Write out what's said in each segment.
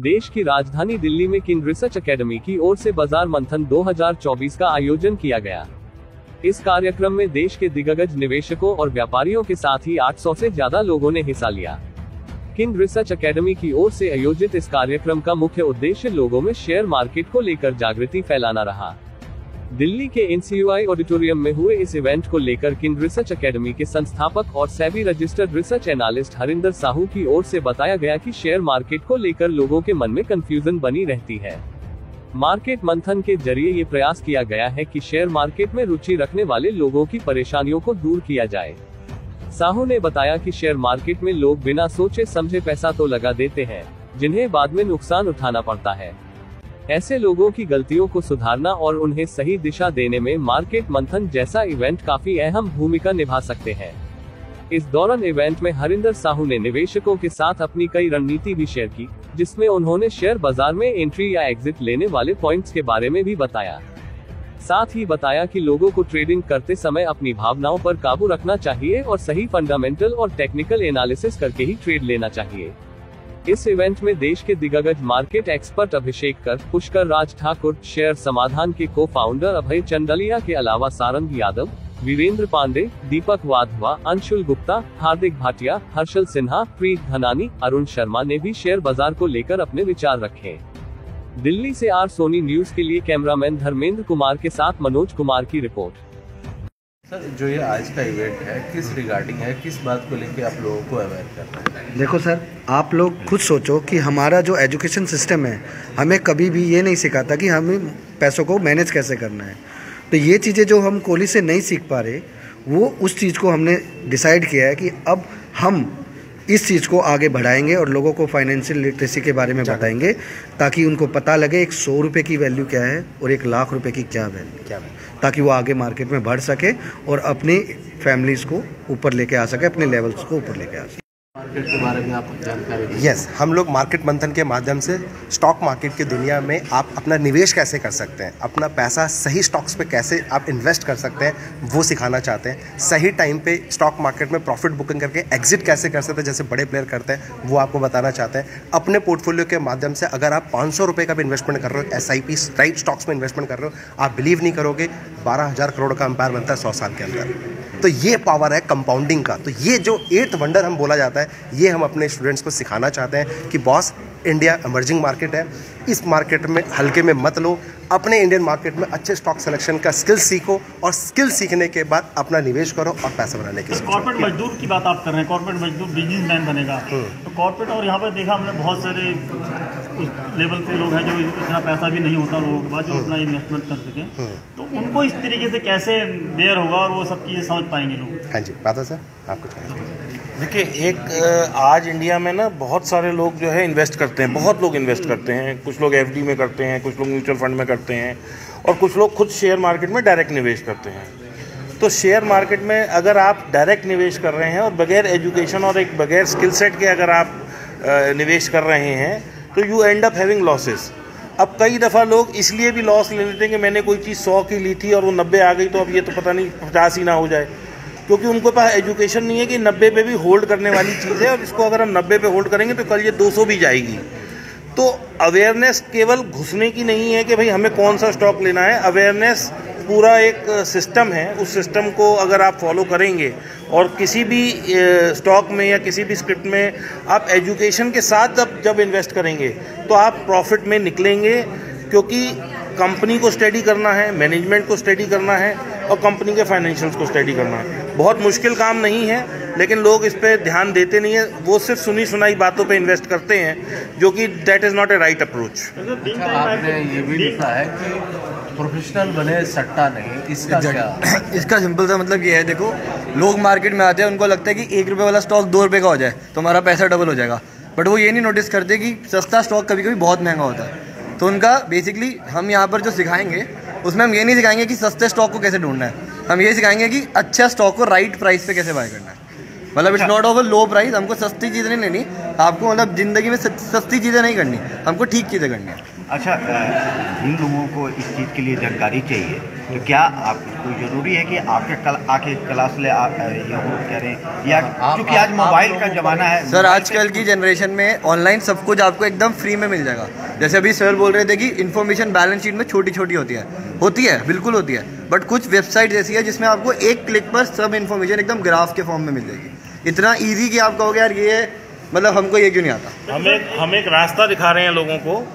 देश की राजधानी दिल्ली में किंग रिसर्च एकेडमी की ओर से बाजार मंथन 2024 का आयोजन किया गया। इस कार्यक्रम में देश के दिग्गज निवेशकों और व्यापारियों के साथ ही 800 से ज्यादा लोगों ने हिस्सा लिया। किंग रिसर्च एकेडमी की ओर से आयोजित इस कार्यक्रम का मुख्य उद्देश्य लोगों में शेयर मार्केट को लेकर जागृति फैलाना रहा। दिल्ली के NCUI ऑडिटोरियम में हुए इस इवेंट को लेकर किंग रिसर्च एकेडमी के संस्थापक और SEBI registered research analyst Harinder Sahu की ओर से बताया गया कि शेयर मार्केट को लेकर लोगों के मन में कंफ्यूजन बनी रहती है। मार्केट मंथन के जरिए ये प्रयास किया गया है कि शेयर मार्केट में रुचि रखने वाले लोगों की परेशानियों को दूर किया जाए। साहू ने बताया कि शेयर मार्केट में लोग बिना सोचे समझे पैसा तो लगा देते हैं, जिन्हें बाद में नुकसान उठाना पड़ता है। ऐसे लोगों की गलतियों को सुधारना और उन्हें सही दिशा देने में मार्केट मंथन जैसा इवेंट काफी अहम भूमिका निभा सकते हैं। इस दौरान इवेंट में हरिंदर साहू ने निवेशकों के साथ अपनी कई रणनीति भी शेयर की, जिसमें उन्होंने शेयर बाजार में एंट्री या एग्जिट लेने वाले पॉइंट्स के बारे में भी बताया। साथ ही बताया कि लोगों को ट्रेडिंग करते समय अपनी भावनाओं पर काबू रखना चाहिए और सही फंडामेंटल और टेक्निकल एनालिसिस करके ही ट्रेड लेना चाहिए। इस इवेंट में देश के दिग्गज मार्केट एक्सपर्ट अभिषेक कर, पुष्कर राज ठाकुर, शेयर समाधान के को-फाउंडर अभय चंडलिया के अलावा सारंग यादव, वीरेंद्र पांडे, दीपक वाधवा, अंशुल गुप्ता, हार्दिक भाटिया, हर्षल सिन्हा, प्रीत धनानी, अरुण शर्मा ने भी शेयर बाजार को लेकर अपने विचार रखे। दिल्ली से आर सोनी न्यूज के लिए कैमरामैन धर्मेंद्र कुमार के साथ मनोज कुमार की रिपोर्ट। सर, जो ये आज का इवेंट है किस रिगार्डिंग है, किस बात को लेकर आप लोगों को अवेयर करना है? देखो सर, आप लोग खुद सोचो कि हमारा जो एजुकेशन सिस्टम है हमें कभी भी ये नहीं सिखाता कि हमें पैसों को मैनेज कैसे करना है। तो ये चीज़ें जो हम कॉलेज से नहीं सीख पा रहे, वो उस चीज़ को हमने डिसाइड किया है कि अब हम इस चीज़ को आगे बढ़ाएंगे और लोगों को फाइनेंशियल लिटरेसी के बारे में बताएंगे, ताकि उनको पता लगे एक 100 रुपये की वैल्यू क्या है और 1 लाख रुपए की क्या वैल्यू, ताकि वो आगे मार्केट में बढ़ सके और अपनी फैमिलीज़ को ऊपर लेके आ सके, अपने लेवल्स को ऊपर लेके आ सके। मार्केट के बारे में आप जानकारी दीजिए। यस, हम लोग मार्केट मंथन के माध्यम से स्टॉक मार्केट की दुनिया में आप अपना निवेश कैसे कर सकते हैं, अपना पैसा सही स्टॉक्स पे कैसे आप इन्वेस्ट कर सकते हैं, वो सिखाना चाहते हैं। सही टाइम पे स्टॉक मार्केट में प्रॉफिट बुकिंग करके एग्जिट कैसे कर सकते हैं, जैसे बड़े प्लेयर करते हैं, वो आपको बताना चाहते हैं। अपने पोर्टफोलियो के माध्यम से अगर आप 500 रुपये का भी इन्वेस्टमेंट कर रहे हो, SIP राइट स्टॉक्स में इन्वेस्टमेंट कर रहे हो, आप बिलीव नहीं करोगे 12,000 करोड़ का अंपायर बनता है 100 साल के अंदर। तो ये पावर है कंपाउंडिंग का। तो ये जो 8th वंडर हम बोला जाता है, ये हम अपने स्टूडेंट्स को सिखाना चाहते हैं कि बॉस, इंडिया इमर्जिंग मार्केट है, इस मार्केट में हल्के में मत लो, अपने इंडियन मार्केट में अच्छे स्टॉक सिलेक्शन का स्किल सीखो और स्किल सीखने के बाद अपना निवेश करो और पैसा बनाने की सोचो। कॉर्पोरेट मजदूर की बात आप कर रहे हैं, कॉर्पोरेट मजदूर बिजनेसमैन बनेगा, तो कॉर्पोरेट, और यहाँ पर देखा हमने बहुत सारे उस लेवल के लोग हैं जो इतना पैसा भी नहीं होता लोगों के पास जो उतना इन्वेस्टमेंट कर सकें, तो उनको इस तरीके से कैसे बेयर होगा और वो सब चीज़ें समझ पाएंगे लोग? हाँ जी, बात है सर, आपको देखिए, एक आज इंडिया में ना बहुत सारे लोग जो है इन्वेस्ट करते हैं, बहुत लोग इन्वेस्ट करते हैं। कुछ लोग FD में करते हैं, कुछ लोग म्यूचुअल फंड में करते हैं और कुछ लोग खुद शेयर मार्केट में डायरेक्ट निवेश करते हैं। तो शेयर मार्केट में अगर आप डायरेक्ट निवेश कर रहे हैं और बगैर एजुकेशन और एक बगैर स्किल सेट के अगर आप निवेश कर रहे हैं तो you and up having losses. अब कई दफ़ा लोग इसलिए भी लॉस ले लेते हैं कि मैंने कोई चीज़ 100 की ली थी और वो 90 आ गई, तो अब ये तो पता नहीं 50 ही ना हो जाए, क्योंकि उनके पास एजुकेशन नहीं है कि 90 पे भी होल्ड करने वाली चीज़ है और इसको अगर हम 90 पे होल्ड करेंगे तो कल ये 200 भी जाएगी। तो अवेयरनेस केवल घुसने की नहीं है कि भाई हमें कौन सा स्टॉक लेना है, अवेयरनेस पूरा एक सिस्टम है। उस सिस्टम को अगर आप फॉलो करेंगे और किसी भी स्टॉक में या किसी भी स्क्रिप्ट में आप एजुकेशन के साथ जब इन्वेस्ट करेंगे तो आप प्रॉफिट में निकलेंगे, क्योंकि कंपनी को स्टडी करना है, मैनेजमेंट को स्टडी करना है और कंपनी के फाइनेंशियल्स को स्टडी करना है। बहुत मुश्किल काम नहीं है, लेकिन लोग इस पे ध्यान देते नहीं है, वो सिर्फ सुनी सुनाई बातों पे इन्वेस्ट करते हैं, जो कि that is not a right approach. आपने ये भी लिखा है कि प्रोफेशनल बने, सट्टा नहीं, इसका क्या? इसका सिंपल सा मतलब ये है, देखो लोग मार्केट में आते हैं, उनको लगता है कि 1 रुपये वाला स्टॉक 2 रुपये का हो जाए तो हमारा पैसा डबल हो जाएगा, बट वो ये नहीं नोटिस करते कि सस्ता स्टॉक कभी कभी बहुत महंगा होता है। तो उनका बेसिकली हम यहाँ पर जो सिखाएंगे उसमें हम ये नहीं सिखाएंगे कि सस्ते स्टॉक को कैसे ढूंढना है, हम ये सिखाएंगे कि अच्छा स्टॉक को राइट प्राइस पे कैसे बाय करना है। मतलब it's not of a low price, हमको सस्ती चीज़ें नहीं लेनी, आपको मतलब ज़िंदगी में सस्ती चीज़ें नहीं करनी, हमको ठीक चीज़ें करनी है। अच्छा, जिन लोगों को इस चीज़ के लिए जानकारी चाहिए तो क्या आपको ज़रूरी है कि आपके आके क्लास ले ये हो कह रहे हैं, या क्योंकि आज मोबाइल का ज़माना है? सर आजकल की जनरेशन में ऑनलाइन सब कुछ आपको एकदम फ्री में मिल जाएगा। जैसे अभी सर बोल रहे थे कि इन्फॉर्मेशन बैलेंस शीट में छोटी छोटी होती है बिल्कुल होती है, बट कुछ वेबसाइट ऐसी है जिसमें आपको एक क्लिक पर सब इन्फॉर्मेशन एकदम ग्राफ के फॉर्म में मिल जाएगी। इतना ईजी कि आप कहोगे यार ये मतलब हमको ये क्यों नहीं आता। हम एक रास्ता दिखा रहे हैं लोगों को।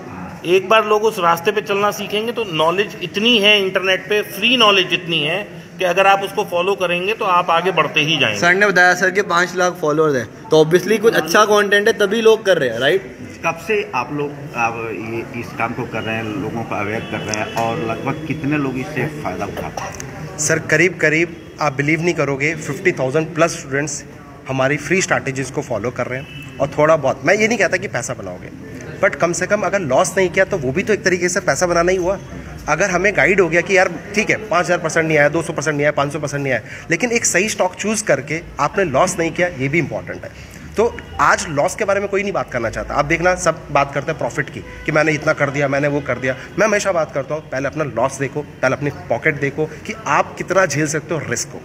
एक बार लोग उस रास्ते पे चलना सीखेंगे तो नॉलेज इतनी है इंटरनेट पे, फ्री नॉलेज इतनी है कि अगर आप उसको फॉलो करेंगे तो आप आगे बढ़ते ही जाएंगे। सर ने बताया सर के 5 लाख फॉलोअर्स हैं, तो ऑब्वियसली कुछ अच्छा कंटेंट है तभी लोग कर रहे हैं, राइट? कब से आप लोग ये इस काम को कर रहे हैं, लोगों को अवेयर कर रहे हैं, और लगभग कितने लोग इससे फ़ायदा उठाते हैं? सर करीब आप बिलीव नहीं करोगे 50,000 प्लस स्टूडेंट्स हमारी फ्री स्ट्रैटेजीज़ को फॉलो कर रहे हैं। और थोड़ा बहुत, मैं ये नहीं कहता कि पैसा बनाओगे, बट कम से कम अगर लॉस नहीं किया तो वो भी तो एक तरीके से पैसा बनाना ही हुआ। अगर हमें गाइड हो गया कि यार ठीक है 5000% नहीं आया, 200% नहीं आया, 500% नहीं आया, लेकिन एक सही स्टॉक चूज़ करके आपने लॉस नहीं किया, ये भी इंपॉर्टेंट है। तो आज लॉस के बारे में कोई नहीं बात करना चाहता। आप देखना सब बात करते हैं प्रॉफिट की कि मैंने इतना कर दिया, मैंने वो कर दिया। मैं हमेशा बात करता हूँ पहले अपना लॉस देखो, पहले अपनी पॉकेट देखो कि आप कितना झेल सकते हो रिस्क को।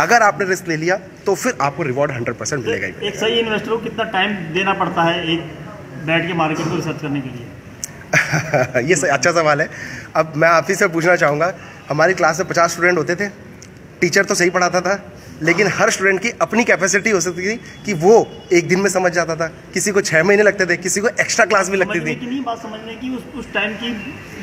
अगर आपने रिस्क ले लिया तो फिर आपको रिवॉर्ड 100% मिलेगा ही। एक सही इन्वेस्टर को कितना टाइम देना पड़ता है एक बैठ के मार्केट को रिसर्च करने के लिए? ये अच्छा सवाल है। अब मैं आप ही से पूछना चाहूँगा, हमारी क्लास में 50 स्टूडेंट होते थे, टीचर तो सही पढ़ाता था, लेकिन हर स्टूडेंट की अपनी कैपेसिटी हो सकती थी कि वो एक दिन में समझ जाता था, किसी को 6 महीने लगते थे, किसी को एक्स्ट्रा क्लास भी लगती थी। नहीं, बात समझने की उस टाइम की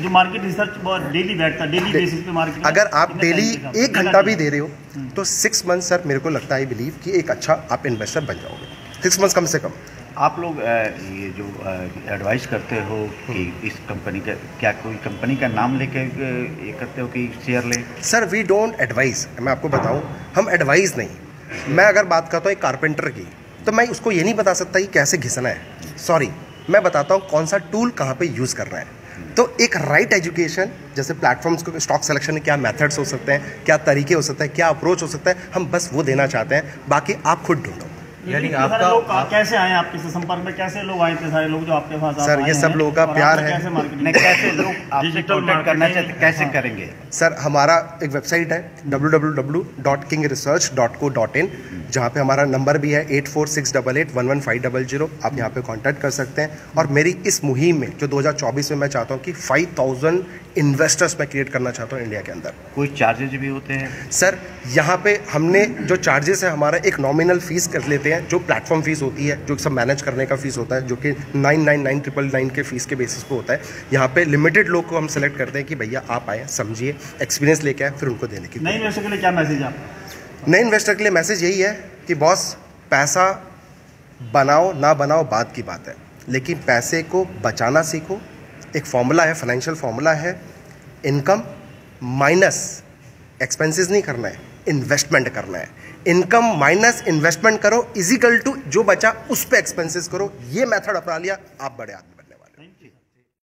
जो मार्केट रिसर्च डेली बैठता, डेली बेसिस पे मार्केट। अगर आप डेली 1 घंटा भी दे रहे हो तो 6 मंथ सर मेरे को लगता है बिलीव कि एक अच्छा आप इन्वेस्टर बन जाओगे। 6 मंथ कम से कम। आप लोग ये जो एडवाइस करते हो कि इस कंपनी का, क्या कोई कंपनी का नाम लेके ये करते हो कि शेयर ले? Sir we don't advise. मैं आपको बताऊं, हम एडवाइस नहीं। मैं अगर बात करता हूँ एक कारपेंटर की, तो मैं उसको ये नहीं बता सकता कि कैसे घिसना है। सॉरी, मैं बताता हूँ कौन सा टूल कहाँ पे यूज़ करना है। तो एक राइट एजुकेशन, जैसे प्लेटफॉर्म्स को स्टॉक सिलेक्शन में क्या मेथड्स हो सकते हैं, क्या तरीके हो सकते हैं, क्या अप्रोच हो सकता है, हम बस वो देना चाहते हैं। बाकी आप खुद ढूंढो। यानी आपका लोग कैसे आए आपके संपर्क में? कैसे लोग आए थे सारे लोग जो आपके पास? सर ये सब लोगों का प्यार है। कैसे लोग आपसे कांटेक्ट करना चाहते, कैसे करेंगे? सर हमारा एक वेबसाइट है www.kingresearch.co.in, जहाँ पे हमारा नंबर भी है 8468811500। आप यहाँ पे कांटेक्ट कर सकते हैं। और मेरी इस मुहिम में जो 2024 में मैं चाहता हूँ कि 5000 इन्वेस्टर्स मैं क्रिएट करना चाहता हूँ इंडिया के अंदर। कोई चार्जेज भी होते हैं? सर यहाँ पे हमने जो चार्जेस है, हमारा एक नॉमिनल फीस कर लेते हैं, जो प्लेटफॉर्म फीस होती है, जो सब मैनेज करने का फीस होता है, जो कि 999,999 के फीस के बेसिस पे होता है। यहाँ पे लिमिटेड लोग को हम सेलेक्ट करते हैं कि भैया आप आए, समझिए, एक्सपीरियंस लेके आए, फिर उनको देने की। नए इन्वेस्टर के लिए क्या मैसेज है आप? नए इन्वेस्टर के लिए मैसेज यही है कि बॉस, पैसा बनाओ ना बनाओ बात की बात है, लेकिन पैसे को बचाना सीखो। एक फॉर्मूला है, फाइनेंशियल फॉर्मूला है, इनकम माइनस एक्सपेंसेस नहीं करना है, इन्वेस्टमेंट करना है। इनकम माइनस इन्वेस्टमेंट करो इजिकल टू जो बचा उस पे एक्सपेंसेस करो। ये मेथड अपना लिया, आप बड़े आदमी।